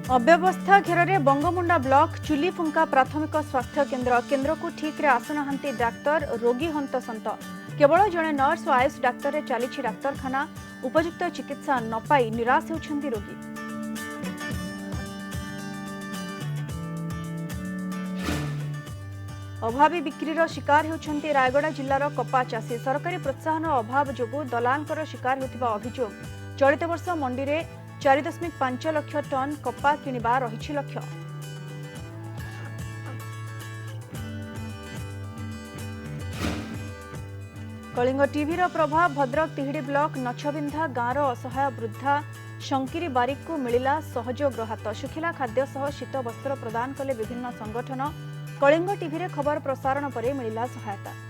अव्यवस्था घेर बंगमुंडा ब्लॉक चुली फुंका प्राथमिक स्वास्थ्य केन्द्र को ठीक रे आसुना डाक्तर रोगी हंतसंत केवल जड़े नर्स और आयुष डाक्तर चली डाक्तखाना उपयुक्त चिकित्सा न पाई निराश होती रोगी। अभावी बिक्रीर शिकार होती रायगड़ा जिलार कपा चाषी सरकारी प्रोत्साहन अभाव जोगु दलालकर शिकार होता अभियोग। चलित वर्ष मंडी में 4.5 लाख टन कपा किणवा रही लक्ष्य। कलिंग टीवी प्रभाव भद्रक तिहिडी ब्लॉक नछबिंधा गाँवर असहाय वृद्धा शंकिरी बारिक को मिला सहयोग हाथ शुखिला खाद्य सह शीत वस्त्र प्रदान कले विभिन्न संगठन। कलिंग टीवी खबर प्रसारण पर मिला सहायता।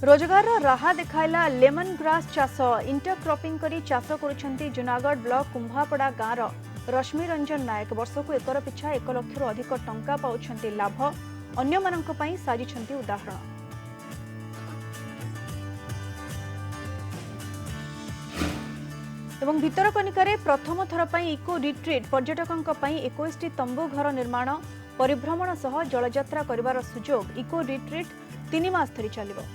रोजगार राहा देखाइला लेमन ग्रास चाष इंटरक्रॉपिंग करी चाष करुछंती जूनागढ़ ब्लॉक कुंभापड़ा गाँवर रश्मि रंजन नायक वर्षक एकर पिछा 1 लाख अधिक टंका पाउछंती लाभ अन्य मानक पई साजिछंती उदाहरण। एवं भितरकनिकारे प्रथम थर पई इको रिट्रीट पर्यटकंक पई 21टी तंबू घर निर्माण परिभ्रमण सह जलयात्रा करिवार सुजोग इको रिट्रीट 3 मास धरि चलिबो।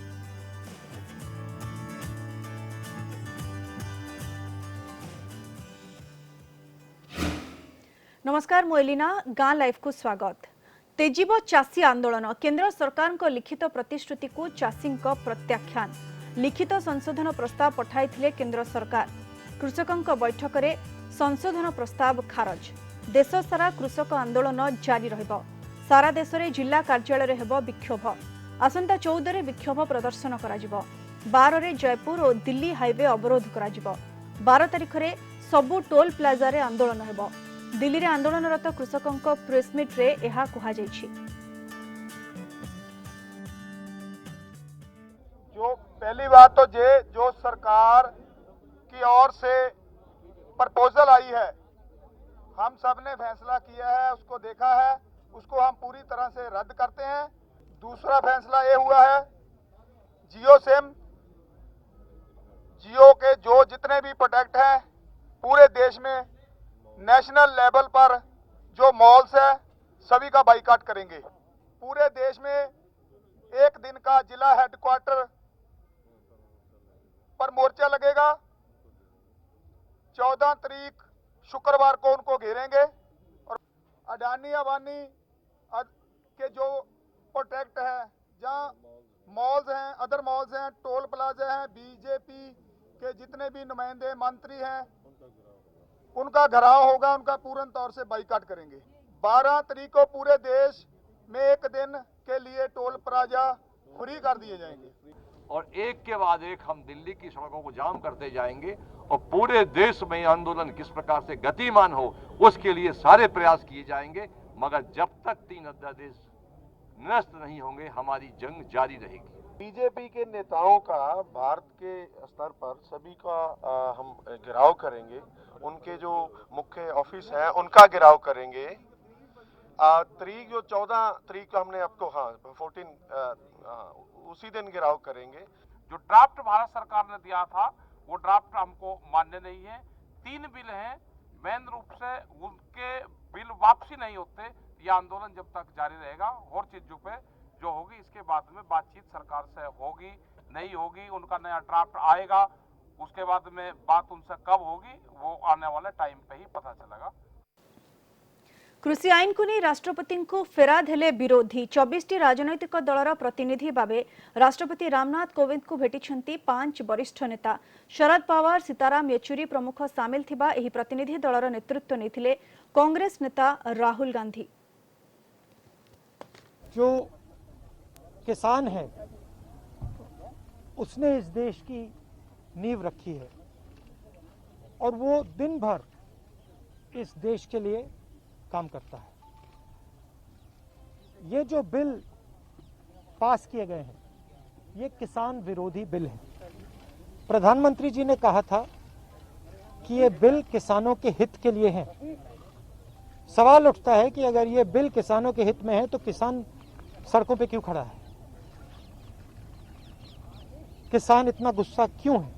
नमस्कार मु एलिना गाँ लाइफ को स्वागत। तेजीब चाषी आंदोलन केंद्र सरकार को लिखित प्रतिश्रुति को चाषी प्रत्याख्यान लिखित संशोधन प्रस्ताव पठाई केंद्र सरकार। कृषकों बैठक में संशोधन प्रस्ताव खारज। देश सारा कृषक आंदोलन जारी रहिबो। सारा देश में जिला कार्यालय रे हेबो विक्षोभ। आसंता 14 विक्षोभ प्रदर्शन कराजिबो। 12 रे जयपुर और दिल्ली हाईवे अवरोध कराजिबो। 12 तारिख रे सबु टोल प्लाजा रे आंदोलन हेबो। दिल्ली रे आंदोलनरत कृषकों प्रेसमिट रे एहा कहा जायछि। जो पहली बात तो जो सरकार की ओर से प्रपोजल आई है, हम सब ने फैसला किया है, उसको देखा है, उसको हम पूरी तरह से रद्द करते हैं। दूसरा फैसला ये हुआ है जियो सिम, जियो के जो जितने भी प्रोडक्ट हैं पूरे देश में नेशनल लेवल पर जो मॉल्स है सभी का बाइकाट करेंगे। पूरे देश में एक दिन का जिला हेडक्वार्टर पर मोर्चा लगेगा। 14 तारीख शुक्रवार को उनको घेरेंगे और अडानी अंबानी के जो प्रोडक्ट है, जहां मॉल्स हैं, अदर मॉल्स हैं, टोल प्लाजा हैं, बीजेपी के जितने भी नुमाइंदे मंत्री हैं उनका घेराव होगा, उनका पूर्ण तौर से बाइकाट करेंगे। 12 तारीख को पूरे देश में एक दिन के लिए टोल प्लाजा फ्री कर दिए जाएंगे और एक के बाद एक हम दिल्ली की सड़कों को जाम करते जाएंगे और पूरे देश में आंदोलन किस प्रकार से गतिमान हो उसके लिए सारे प्रयास किए जाएंगे। मगर जब तक 3 अध्यादेश निरस्त नहीं होंगे हमारी जंग जारी रहेगी। बीजेपी के नेताओं का भारत के स्तर पर सभी का हम घेराव करेंगे। उनके जो मुख्य ऑफिस हैं उनका घेराव करेंगे। तारीख जो 14 तारीख को हमने आपको 14 उसी दिन घेराव करेंगे। जो ड्राफ्ट भारत सरकार ने दिया था वो ड्राफ्ट हमको मान्य नहीं है। 3 बिल हैं, मेन रूप से उनके बिल वापसी नहीं होते ये आंदोलन जब तक जारी रहेगा। और चीजों पे जो होगी इसके बाद में बातचीत सरकार से होगी नहीं होगी, उनका नया ड्राफ्ट आएगा, उसके बाद में बात उनसे कब होगी वो आने वाले टाइम पे ही पता चलेगा। कृषि आईन को नहीं राष्ट्रपति को फेराद हेले विरोधी 24टी राजनैतिक दलर प्रतिनिधि भावे राष्ट्रपति रामनाथ कोविंद को भेटिछंती 5 वरिष्ठ नेता। शरद पवार, सीताराम येचुरी प्रमुख सामिल थिबा एही प्रतिनिधि दलर नेतृत्व नेथिले कांग्रेस नेता राहुल गांधी। जो किसान है उसने इस देश की नींव रखी है और वो दिन भर इस देश के लिए काम करता है। ये जो बिल पास किए गए हैं ये किसान विरोधी बिल है। प्रधानमंत्री जी ने कहा था कि ये बिल किसानों के हित के लिए है। सवाल उठता है कि अगर ये बिल किसानों के हित में है तो किसान सड़कों पे क्यों खड़ा है? किसान इतना गुस्सा क्यों है?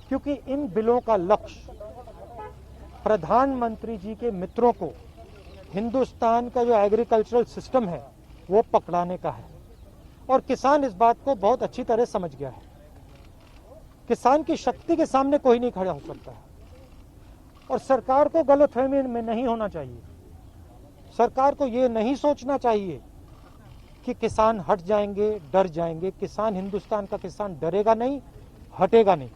क्योंकि इन बिलों का लक्ष्य प्रधानमंत्री जी के मित्रों को हिंदुस्तान का जो एग्रीकल्चरल सिस्टम है वो पकड़ाने का है, और किसान इस बात को बहुत अच्छी तरह समझ गया है। किसान की शक्ति के सामने कोई नहीं खड़ा हो सकता है, और सरकार को गलतफहमी में नहीं होना चाहिए। सरकार को ये नहीं सोचना चाहिए कि किसान हट जाएंगे, डर जाएंगे। किसान, हिंदुस्तान का किसान डरेगा नहीं, हटेगा नहीं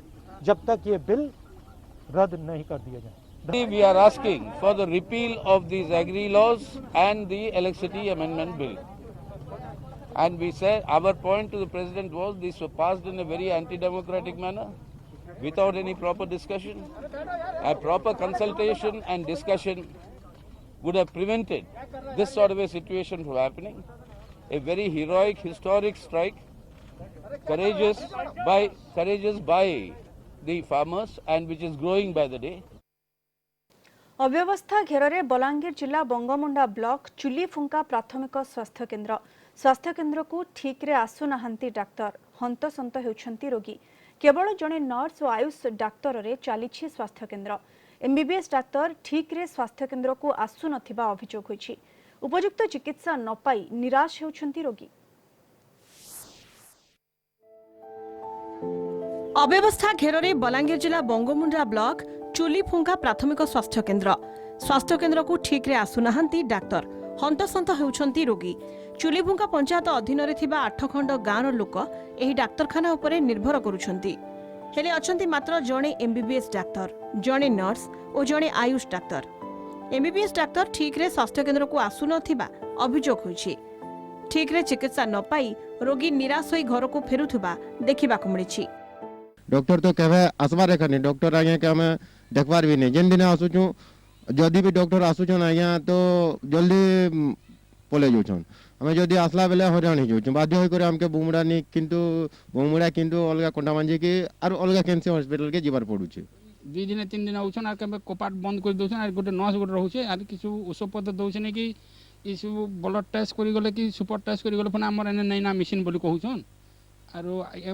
जब तक ये बिल रद्द नहीं कर दिया जाए। We are asking for the repeal of these agri laws and the electricity amendment bill. And we said our point to the president was this was passed in a very anti-democratic manner, without any proper discussion. A proper consultation and discussion would have prevented this sort of a situation from happening. A very heroic, historic strike, courageous by the farmers, and which is growing by the day. अव्यवस्था घेर बलांगीर जिला Bangomunda block चुलीफुंका प्राथमिक स्वास्थ्य केन्द्र को ठीक रे आसुना doctor हंतसंत होउछंती रोगी। केवल जड़े नर्स और आयुष डाक्तर रे चली स्वास्थ्य केन्द्र। एमबीबीएस डाक्तर ठीक रे स्वास्थ्य केन्द्र को आसु नथिबा अभियोग होइछि। उपयुक्त चिकित्सा न पाई निराश होउछंती रोगी। अव्यवस्था घेर बलांगीर जिला बंगमुंडा ब्लॉक चुलीफुंका प्राथमिक स्वास्थ्य केन्द्र को ठीक रे आसुनाहांती डाक्तर हंतसंत होउछंती रोगी। चुलीफुंका पंचायत अधीन रे थिबा 8 खंड गाँवर लोक एही डाक्तरखाना उपरे निर्भर करुछंती। हेले अछंती मात्र जणे एमबीबीएस डाक्तर, जणे नर्स और जणे आयुष डाक्तर। एमबीबीएस डाक्तर ठीक रे स्वास्थ्य केन्द्र को आसु नथिबा अभियोग होइछि। ठीक रे चिकित्सा न पाई रोगी निराश होई घर को फेरुथबा देखिबाकु मिलिछि। डॉक्टर तो कहवे आसबार रेखा नहीं, डॉक्टर आज्ञा के हमें देखबार भी नहीं। जिन दिन आसुचु जदि भी डॉक्टर आसुचन आज्ञा तो जल्दी पले जाऊन। हमें जदि आसला बेले हराण हो बाध्य होकर हमके बुमुड़ा नहीं, किंतु बुमुड़ा किंतु अलग कंटामांझी की और अलग कैंसर हॉस्पिटल के जीवार पड़ुचे। 2 दिन 3 दिन आउछन आर के कपाट बंद कर दोछन आर गोटे नर्स गोटे रहउछे आर किछु औषध दउछन कि ई सब ब्लड टेस्ट करी गले कि सुपर टेस्ट करी गले फना हमर एने नै ना मशीन बोली कहउछन। आर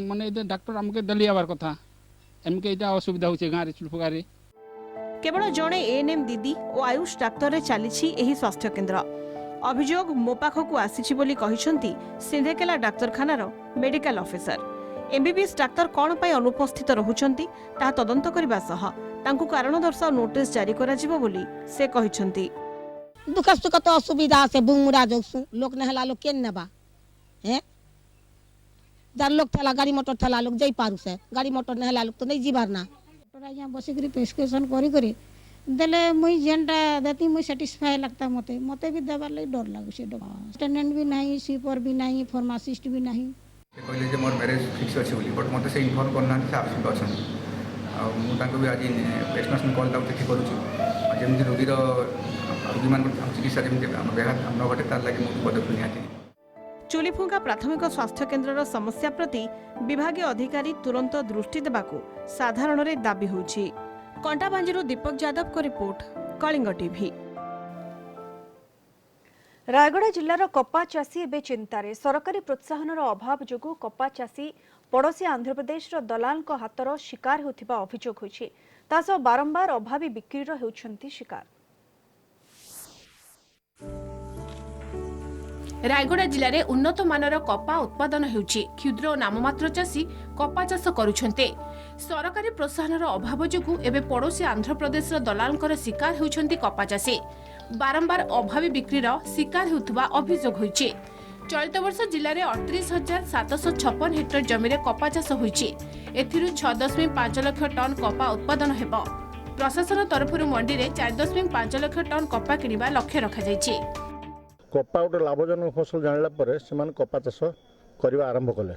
माने डाक्टर हमके दली आवार कथा एमके इटा असुविधा होछे गाँ रे चुलफुगा रे। केवल जड़े एएनएम दीदी और आयुष डाक्तर रे चली एही स्वास्थ्य केन्द्र। अभियोग मो पाखक आसी बोली कहिसंती सिंधेकेला डाक्तरखानार मेडिकल ऑफिसर। एमबीबीएस डाक्तर कौन पाई अनुपस्थित रहुचंती ता तदंत करबा सह तांकु कारण दर्शाओ नोटिस जारी करा जिवो बोली से कहिसंती। दुख सुख तो असुविधा से बुमुड़ा जोसु लोक नहला लोक केन नेबा हैं जार लोक थला गाड़ी मोटर थला लोक जई पारु से गाड़ी मोटर नहला लोक तो नै जीबार ना। डॉक्टर आज्ञा बसिकरी प्रेस्क्रिप्शन करी करी देले मुई जेनटा देती मुई सैटिस्फाई लगता मते भी देबार लई डर लागु से। अटेंडेंट भी नहीं, स्वीपर भी नहीं, फार्मासिस्ट भी नहीं। कहले जे मोर मैरिज फिक्स अछि बोली बट मते से इन्फॉर्म करना से आबसेंट अछन। आ मु ताको भी आज पेशेंट कॉल ताउ देखि करूछु। जेमि रोगी मान चिकित्सा जेमि हम बेहात हम घटे तार लागि मु पदक निहाती। चुलीफुंका प्राथमिक स्वास्थ्य केन्द्रर समस्या प्रति विभागीय अधिकारी तुरंत दृष्टि देबाकू साधारण रे दाबी होछि। कंटाबांजीरू दीपक यादव को रिपोर्ट, कलिंग टीवी। रायगढ़ जिलार कपा चाषी एवं चिंतार सरकारी प्रोत्साहन अभाव जोगु कपा चाषी पड़ोसी आंध्र प्रदेश दलाल हातर शिकार होथिबा अभियोग होछि। तासह बारंबार अभावी बिक्रीर हेउछंती शिकार। रायगढ़ जिले में उन्नत मानर कपा उत्पादन होउछि। क्षुद्र और नाममात्र चाषी कपा चाष करुछन्ते। सरकारी प्रोत्साहन अभाव जोगु एबे पड़ोसी आंध्र प्रदेश दलाल शिकार होउछन्ती कपा चाषी। बारंबार अभावी बिक्रीर शिकार होउथबा अभियोग होइछि। चलित वर्ष जिले में 38,756 हेक्टर जमी में कपा चाष होइछि। एथिरु 6.5 लाख टन कपा उत्पादन हेबो। प्रशासन तरफरु मंडी में 4.5 लाख टन कपा किनिबा लक्ष्य रखा जाइछि। कपा गोटे लाभजनक फसल जानला पर से कपा चाष करने आरंभ कले,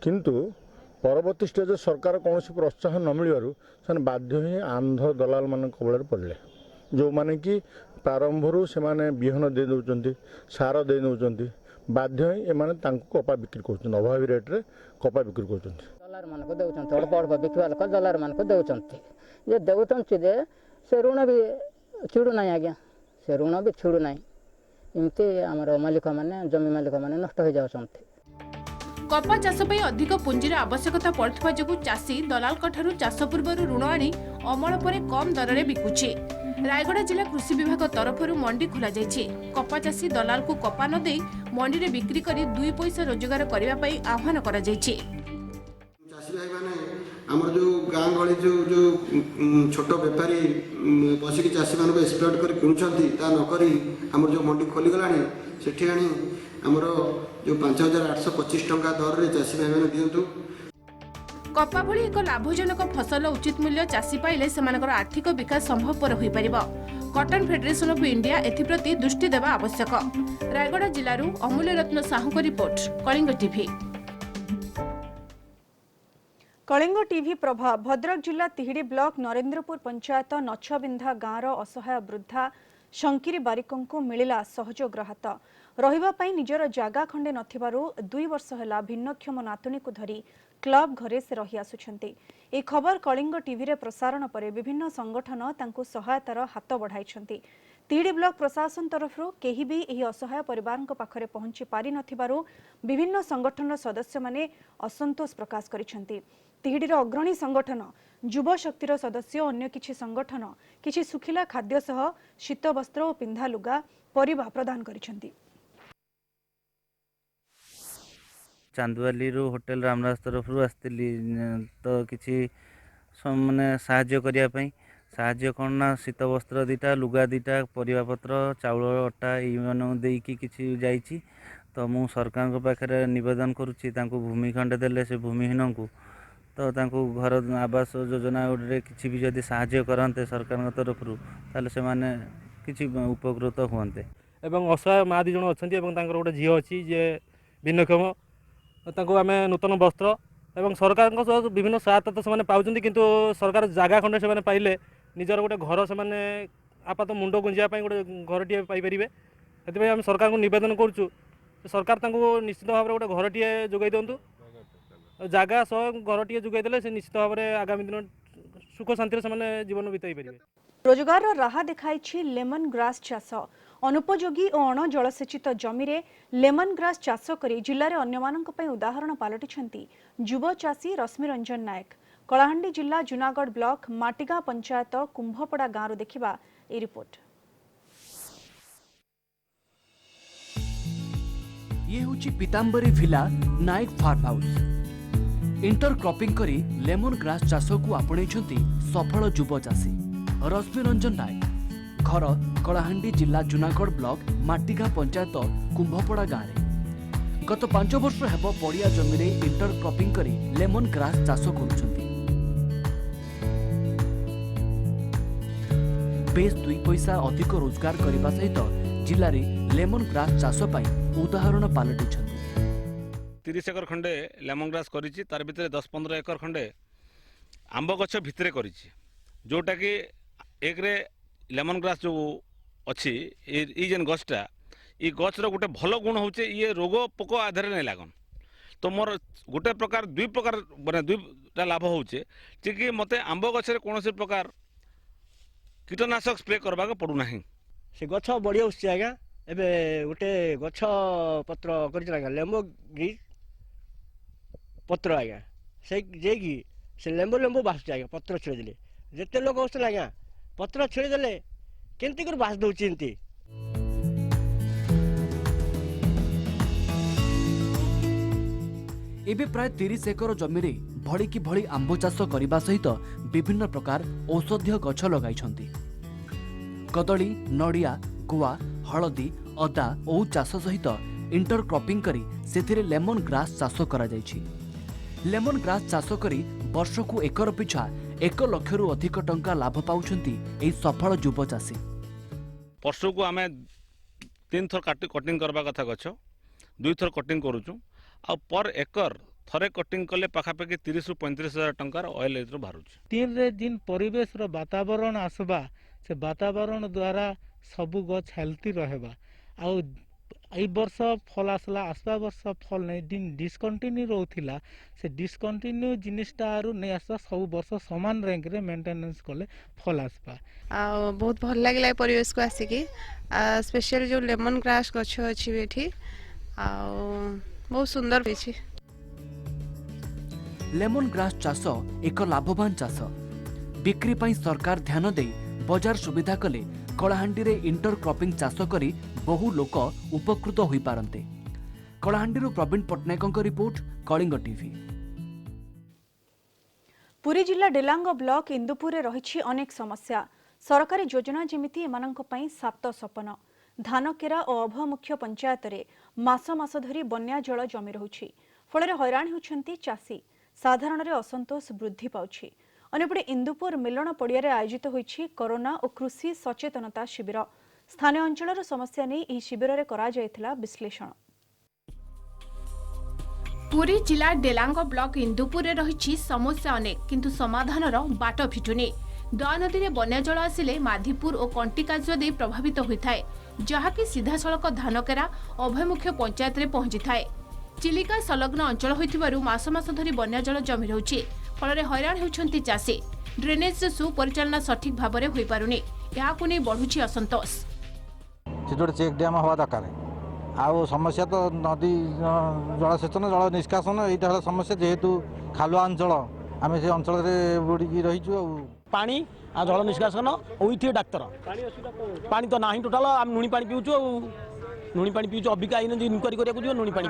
किंतु परवर्ती स्टेज सरकार कौन प्रोत्साहन न मिलू से बाध्य ही आंध्र दलाल मान कबल पड़े, जो माने कि प्रारंभ से विहन दे दौरान सार दे दौरान बाध्य ही एम कपा बिक्री कर अभावी रेट्रे कपा बिक्री कर दलार मान को दौरान अल्प अल्प बिकवा लोक दलार मान को दौरान से ऋण भी छुड़ू ना आज्ञा, से ऋण भी छुड़ू ना। इमती आमर मालिक माने जमी मालिक माने नष्ट हो जाउछन्ते। कपा चाष पर अधिक पुंजीर आवश्यकता पड़ुवा जो चाषी दलाल चाष पूर्व ऋण आनी अमल पर कम दर में बिकुचे। रायगढ़ जिला कृषि विभाग तरफ मंडी खोल कपा चाषी दलाल को कपा न दे मंडी में बिक्री कर 2 पैसा रोजगार करने आह्वान कर चाषी भाई मैंने आमर जो गाँ गली जो छोट बेपारी बसिक चाषी मान एक्सप्लॉट कर किणुंट ता नक आमर जो मंडी खोलीगला से आनी आमर जो 5,825 टंका दर रे चाषी भाई मैंने दिंतु। कपा भली एक लाभजनक फसल उचित मूल्य चाषी पाइले सेमानकर आर्थिक विकास संभवपर होई परिबो। कॉटन फेडरेशन ऑफ इंडिया एथिप्रति दृष्टि देवा आवश्यक। रायगढ़ जिल्लारू अमूल्य रत्न साहू को report, Kalinga TV. Kalinga TV प्रभाव। भद्रक जिला तिहिडी ब्लॉक नरेंद्रपुर पंचायत नछबिंधा गाँवर असहाय वृद्धा शंकिरी बारिकों को मिलिला सहयोग राहत। रहिबा पई निजर जागा खंडे नथिबारु 2 वर्ष होला भिन्नक्षम नातुणी को धरी क्लब घरे से रही आसुछंती। ए खबर कलिंग टीवी रे प्रसारण परे विभिन्न संगठन तांकु सहायतार हाथ बढ़ाइछंती। तिहिडी ब्लॉक प्रशासन तरफरु केही भी एही असहाय परिवारक पाखरे पहुंची पारि नथिबारु विभिन्न संगठन सदस्य माने असंतोष प्रकाश करिछंती। तिहिडीर अग्रणी संगठन युव शक्तिर सदस्य अन्य किछि संगठन किछि सुखिला खाद्य सह शीत वस्त्र और पिंधा लुगा परिबा प्रदान करिछंती। चांदवाली होटेल रामराज तरफ आसती तो किसी माने साहाଯ୍य करिया पई साहाଯ୍य कौन ना शीत वस्त्र दीटा लुगा दीटा परिवापत्र चाउल अटा ये देकी किसी जाइछि। तो मु सरकार को पाखे निवेदन करुच्ची भूमि खंडे देले से भूमिहीन को तो घर आवास योजना गुड़े किसी भी जदि साहाଯ୍य करते सरकार तरफ ताले से माने किसी उपकृत हुंते। एवं असहाय माँ दी जन अच्छा गोटे झील अच्छी जे भिन्नक्षम आम नूतन वस्त्र एवं सरकार विभिन्न सहायता तो से पाँच किंतु सरकार जगह खंडे से पाइले निजर गोटे घर से आपात मुंड गुंजापी गोटे घर टे पाइपर से आम सरकार को निवेदन करुँ सरकार निश्चित भाव में गोटे घर टे जोगाई दिंतु जगह सह घर टे जोगाई देले से निश्चित भाव में आगामी दिन सुख शांति से जीवन बिताई पारे। रोजगार राह देखाई लेमन ग्रास चाष। अनुपयोगी और अण जलसेचित जमी रे लेमन ग्रास चाष करी जिल्लारे अन्यमानंक पई उदाहरण पालटिछंती युव चाषी रश्मि रंजन नायक। कलाहांडी जिला जुनागढ़ ब्लॉक माटिगा पंचायत कुंभपड़ा गाँव देखिबा ए रिपोर्ट। ये होची पीतांबरी विला नायक फार्म हाउस। इंटर क्रॉपिंग करी लेमन ग्रास चाष को आपणैछंती सफल युव चाषी रश्मि रंजन नायक। घर कलाहांडी जिला जुनागढ़ ब्लॉक माटिगा पंचायत कुंभपड़ा गाँव में गत 5 वर्ष हेब पड़िया जमी रे इंटर क्रॉपिंग करी लेमन ग्रास चाष करुछंती। बेस 2 पैसा अधिक रोजगार करने सहित जिले में लेमन ग्रास चाष पाई उदाहरण पालटिछंती। 30 एकर खंडे लेमन ग्रास करिछि तार भितर 10-15 एकर खंडे आंब गछ भितरे करिछि जोटा कि एक रे लेमन ग्रास जो अच्छी ये जेन गछटा ये गछर गोटे भल गुण होचे ये रोग पोक आधार नहीं लागन। तो मोर गोटे प्रकार 2 प्रकार माने 2टा लाभ होचे कि मते आंब गछरे कोनोसी प्रकार कीटनाशक स्प्रे करबा के पड़ू नाही। से गछ बढ़िया उठছে आज्ञा एबे गोटे गछ पत्र कर लेम्बो ग्रीस पत्र आज्ञा से जे कि से लेम्बो लेम्बो बास आज्ञा पत्र छेड़ देले जेते लोग होस्ते आज्ञा पत्र छेड़ देले केंती कर बास दउची एंती। एबे प्राय 30 एकर जमी रे भड़ी की भड़ी आंब चाष करने सहित विभिन्न प्रकार औषधीय गछ लगाइछंती। कदली नड़िया गुआ हलदी अदा और चाष सहित इंटर क्रॉपिंग करी सेथिरे लेमन ग्रास चाष करा जायछि। लेमन ग्रास चाष करी वर्ष को एकर पिछा 1 लाख रु अधिक टंका लाभ पाउछंती एई सफल युव चाषी। वर्ष को आम 3 थर कटिंग करबा कथा गछ 2 थर कटिंग करूछु आ पर एकर थरे कटिंग कले पाखापाखि 30 रु 35 हजार टंकार ऑयल एथरो बारुछ। 3 रे दिन परिवेश रो वातावरण आसबा से वातावरण द्वारा सबु गछ हेल्थी रहबा आ एई वर्ष फल आसला आसबा वर्ष फल नहीं दिन डिस्कंटिन्यू रहउथिला से डिस्कंटिन्यू जिनिसटा आरु नहीं आसबा सब वर्ष समान रैंक रे मेंटेनेंस कले फल आसबा। आ बहुत भल लागला परिवेश को आसिकी स्पेशल जो लेमन ग्रास गछ अछि बेठी आ बहुत सुंदर होइछि। लेमन ग्रास चाष एक लाभवान चाष बिक्री पई सरकार ध्यान दे बजार सुविधा कले कलाहांडी रे इंटर क्रॉपिंग चाष करी बहु लोक उपकृत होई पारंते। Kalahandi Pravin Pattnaik report Kalinga TV. पुरी जिला डेलांग ब्लॉक इंदुपुर रही अनेक समस्या सरकारी योजना जमिति एमानंक पई सात सपन धानकेरा और अभमुख्य पंचायत रे मास मास धरी बन्या जल जमी रहुछि फल हैरान होउछंती चासी साधारण रे असंतोष वृद्धि पाउछि। अन्यपटे इंदुपुर मिलन पड़िया आयोजित होइछि कोरोना और कृषि सचेतनता शिविर स्थानीय अंचलर समस्या नहीं एही शिविर रे करा जायथिला विश्लेषण। पुरी जिला डेलांग ब्लॉक इंदुपुर रही समस्या अनेक किंतु समाधानर बाट फिटुनी। दया नदी में बन्या जल आसिले माधीपुर और कंटिकाज्य दे प्रभावित होता है जहाँकि सीधा सड़क धानकेरा अभयमुख्य पंचायत रे पहुंची थाए। चिलिका संलग्न अंचल होइथिबारु मास मास धरी बन्या जल जमी रहुछि फल हैरान होउछंती चाषी। ड्रेनेज सुपरिचालना सठिक भाव में होई पारुनी याकु नै बढ़ुछि असंतोष। सिधोटे चेक डैम हवा दरकार आउ समस्या तो नदी जलसेचन जल निष्कासन यहाँ समस्या जेहेतु खालुआ अंचल आम से अंचल बुड़ी रहीचु पानी आ जल निष्कासन होइथि डाक्तर पानी तो नाही टोटाल आम नुणी पानी पिउछु नुणी पानी पिउछु अबिका इन इनक्वारी करिया को नुणी पानी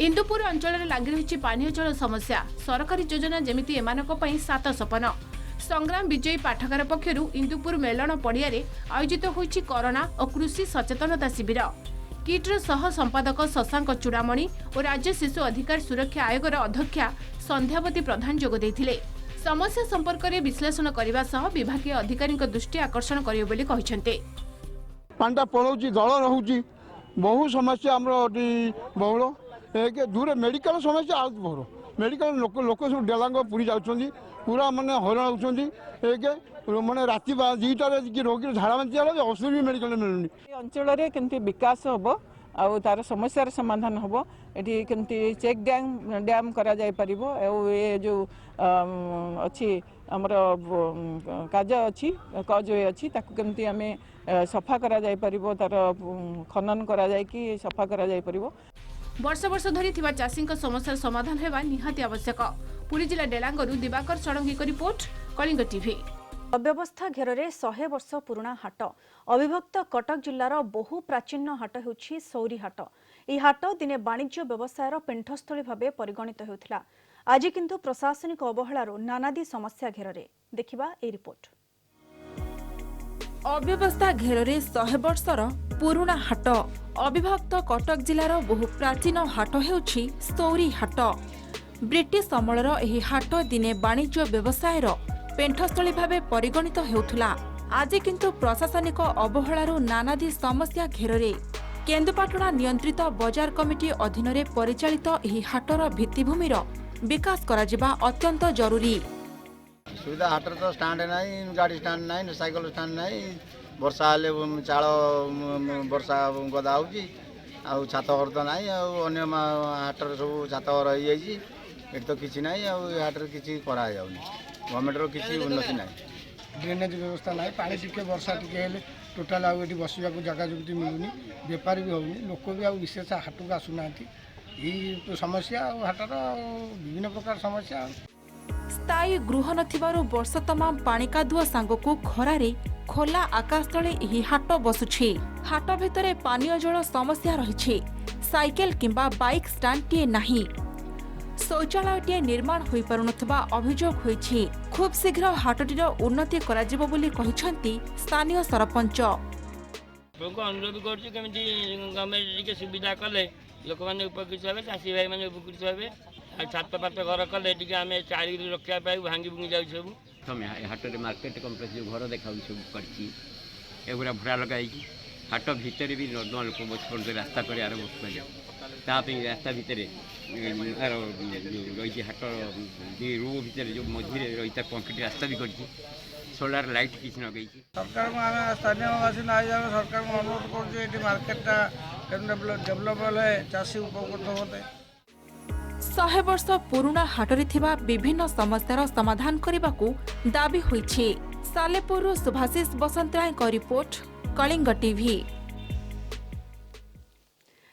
इंदुपुर अंचल में लगी रही पानीय जल समस्या सरकारी योजना जमिति एमानक पई सात सपन। संग्राम विजयी पाठगार पक्षरु इंदुपुर मेलन पड़िया आयोजित होइछि कोरोना और कृषि सचेतनता शिविर किट्र सह संपादक शशांक चूड़ामणि और राज्य शिशु अधिकार सुरक्षा आयोगर अध्यक्षा संध्यावती प्रधान जोग देथिले। समस्या संपर्क में विश्लेषण करने सह विभागीय अधिकारी दृष्टि आकर्षण करियो बोली कहिसेंते। पांडा पड़ोची जल रोचे बहु समस्या बहुल एक दूर मेडिकल समस्या आज बहु मेडिकल लोक सब डेलांग पुरी जाऊँगी पूरा मानने हैरान होती एक मैंने राति 2टार रोगी झाड़ा बांति औषध भी मेडिकल मिलूनी। अंचल केमती विकास हम आउ तार समस्यार समाधान हम ये केमती चेक डैम करा जाय परिबो ए जो अच्छी आमर काज अच्छी कजवे अच्छी ताकू केमती आम सफा करा जाय परिबो तार खनन करा जाय कि सफा करा जाय परिबो। वर्ष वर्ष धरी थिबा चाषी समस्यार समाधान हेबा निहाती आवश्यक। पुरी जिला डेलांगरू दिवाकर षडंगी को रिपोर्ट कलिंग टीवी। अव्यवस्था घेर 100 वर्ष पुराणा हाट अविभक्त कटक जिलार बहु प्राचीन हाट होछि सौरी हाट। यह हाट दिने वाणिज्य व्यवसायर पेंठस्थली भाव परिगणित होउथिला। आज किंतु प्रशासनिक अवहेलार नानादी समस्या घेर देखिबा ए रिपोर्ट। अव्यवस्था घेर 100 वर्षर पुराणा हाट अविभक्त कटक जिलार बहु प्राचीन हाट हेउछि सौरी हाट। ब्रिटिश अमलर एही हाट दिने वाणिज्य व्यवसायर पेंठस्थली भाव परिगणित हेउथुला। आज किंतु प्रशासनिक अवहेलार नानादी समस्या घेर केन्दुपाटणा नियंत्रित बजार कमिटी अधीन रे परिचालित एही हाटर भित्तिभूमिर विकास कराजिबा अत्यंत जरूरी। सुविधा हाटर तो स्टांड नहीं गाड़ी स्टांड नहीं साइकिल स्टांड नहीं वर्षा हेले चाल वर्षा गदा होची आउ छात घर तो नहीं अन्य हाटर सब छात घर हो जाइए ये तो किसी नहीं हाटर किसी करा जाउनी गवर्नमेंटर किसी उन्नति नहीं। ड्रेनेज व्यवस्था नहीं पानी टिके वर्षा टिके टोटाल आठ बसवा जगह जुगती मिलूनी बेपार भी होनी लोक भी विशेष हाट को आसुना यही समस्या हाटर विभिन्न प्रकार समस्या। स्थायी गृह नथिबारु वर्ष तमाम पानी कादुआ सांगकु खरारे खोला आकाश तले एही हाट बसुछि। हाट भितरे पानीय जल समस्या रहिछि। साइकेल किंबा बाइक स्टैंडटीए नाही। शौचालयटीए निर्माण होई पारुनथबा अभियोग होइछि। खूब शीघ्र हाटटीर उन्नति कराजिबो बोली कहिसंती स्थानीय सरपंच। अनुरोध करछु केमिति गवर्नमेंट के सुविधा कले लोक माने उपकृत हेबे चाषी भाई माने उपकृत हेबे छात पात घर कले टिके आम चारी रक्षा पाई भांगी भुंगी जाऊ सब हाट मार्केट कम्प्लेक्स जो घर देखा सब कर भरा लगाई हाट भितर भी नर्दमा लोक बस रास्ता कर बस रास्ता भितर रही हाट रो भितर जो मझे रही कंक्रीट रास्ता भी कर सोलार लाइट किसी लगे सरकार को आम स्थानीय बासिंदा सरकार को अनुरोध कर मार्केटा डेभलप है चाषी उपकृत होते। 100 वर्ष पुराणा हाटरे थिबा विभिन्न समस्यार समाधान करबाकू दाबी होइछि। सालेपुरु सुभाषिष बसंतराय को रिपोर्ट कलिंग टीवी।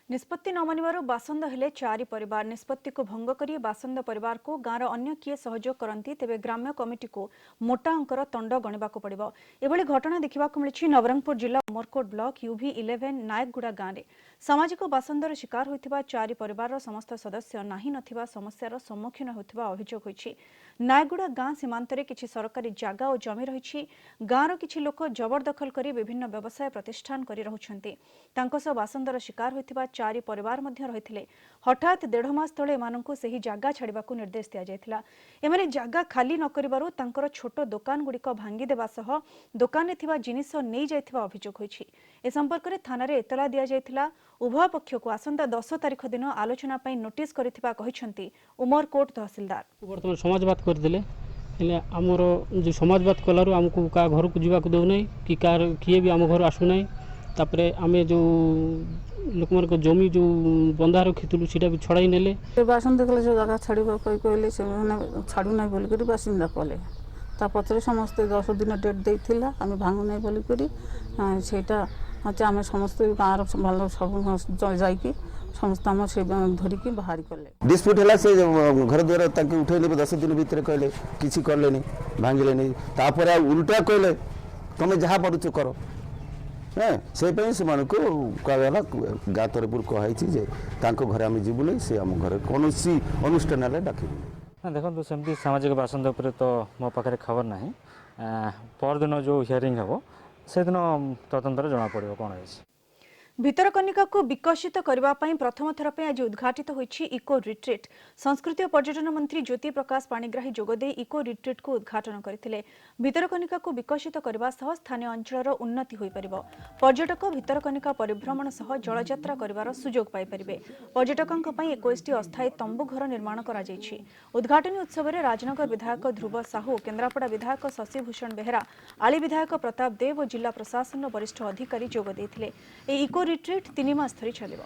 निष्पत्ति न मानिबारु बासंद हेले चारि परिवार निष्पत्ति को भंग करी बासंद परिवार को गाँव अन्य किए सहयोग करती तेबे ग्राम्य कमिटी को मोटा अंकर तंड गणिबाकु पड़िबो। एभली घटना देखिबाकु मिलिछि नवरंगपुर जिला उमरकोट ब्लॉक UV11 नायकगुड़ा गाँव में सामाजिक बासंदर शिकार होइथिबा चारि परिवार समस्त सदस्य नाही नथिबा समस्यार सम्मुखीन होइथिबा अभियोग होइछि। नायकगुड़ा गाँ सीमांतरे किछि सरकारी जागा और जमी रहिछि। गाँवर किछि लोक जबरदखल करी विभिन्न व्यवसाय प्रतिष्ठान करी रहुछन्ति। तांको सह बासंदर शिकार होइथिबा चारि परिवार मध्य रहिथिले। हठात 1.5 मास तले एमानंकु सेही जागा छाड़िबाकु निर्देश दिया जायथिला। एमाने जागा खाली न करिबारु तांकर छोट दुकान गुड़िक भांगी देबा सह दुकान थिबा जिनिस नै जायथिबा अभियोग होइछि। ए संपर्क रे थाना रे एतला दिया जायथिला। उभय पक्ष को आसंता 10 तारिख दिन आलोचना पई नोटिस करिथिबा कहिसंती उमरकोट तहसीलदार। वर्तमान समाजवाद करदेले आमर जो समाजवाद कलारू आमको का घर को जावाक दौ ना कि किए भी आम घर आसु ना। तापर आम जो लोक मान जमी जो बंधा रखीलु सीटा भी छड़ाई नेले बासंद कले जो जगह छाड़वा कहले से छाड़ू ना बोलिक बासिंदा कले तापरे समस्ते 10 दिन डेट देइथिला आम भांगु ना बोलिक सेटा आम समस्त गाँव भल सब जाइकी समस्त आम से धरिकी बाहरी कले डिस्प्यूट है से घर द्वारा उठे 10 दिन भितर कहले किसी कले भांगिले तापर उल्टा कहले तुम जहाँ पारुच कर से कहला गाँ तरफ कहुई घरे आम जीवु से आम घर कौन अनुष्ठान डाक देखो सेमती सामाजिक बासंद उपर तो मो पाखे खबर ना परदिन जो हियरिंग हम से दिन तदंतर जना पड़ो कौन है। भितरकनिका को विकसित करबा पई प्रथम थर पे आज उद्घाटित होईछि इको रिट्रीट। संस्कृति और पर्यटन मंत्री ज्योति प्रकाश पाणिग्राही जोगदे इको रिट्रीट को उद्घाटन करथिले। भितरकनिका को विकसित करबा सह स्थानीय अंचलर उन्नति होई परिबो। पर्यटक भितरकनिका परिभ्रमण सह जलयात्रा करिवार सुजोग पाई परिबे। पर्यटकंक पई 21टी अस्थायी तंबू घर निर्माण करा जायछि। उद्घाटनी उत्सव रे राजनगर विधायक ध्रुव साहू, केन्द्रापड़ा विधायक शशिभूषण बेहेरा, आली विधायक प्रताप देव और जिला प्रशासन वरिष्ठ अधिकारी जोग देथिले। ए इको रिट्रीट 3 मास धरी चलिबो।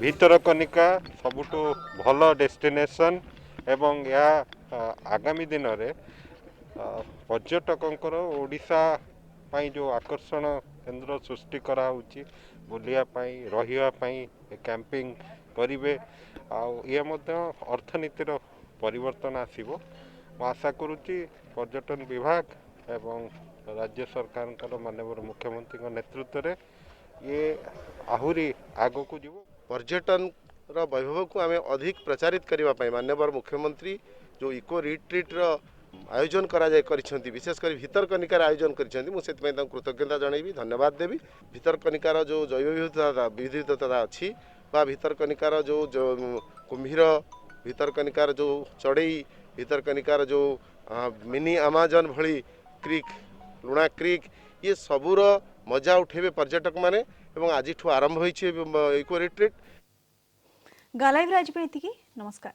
भितरकनिका सबुठु भल डेस्टिनेशन एवं या आगामी दिन रे पर्यटकंकर ओडिशा पई जो आकर्षण केंद्र सृष्टि करा होची बुलिया पई रहिया पई कैंपिंग करिवे आ ये मध्य अर्थनीतिर परिवर्तन आसीबो। आशा करूची पर्यटन विभाग एवं राज्य सरकार माननीय मुख्यमंत्री नेतृत्व रे ये आहुरी आगो को जीव पर्यटन वैभव को आम अधिक प्रचारित करने माननीय मुख्यमंत्री जो इको रिट्रीट आयोजन करिसेंती विशेषकर भितरकनिकार आयोजन करिसेंती कृतज्ञता जनइबी धन्यवाद देवी। भितरकनिकार जो जैव विविधता अच्छी बा भितरकनिकार जो कुम्भीर भितरकनिकार जो चढ़ई भितरकनिकार जो मिनी अमेजन भली क्रिक लुणा क्रिक ये सबूर मजा उठेबे पर्यटक माने एवं आज आरंभ होइछे इको रिट्रीट। गालाइव राजपैती नमस्कार।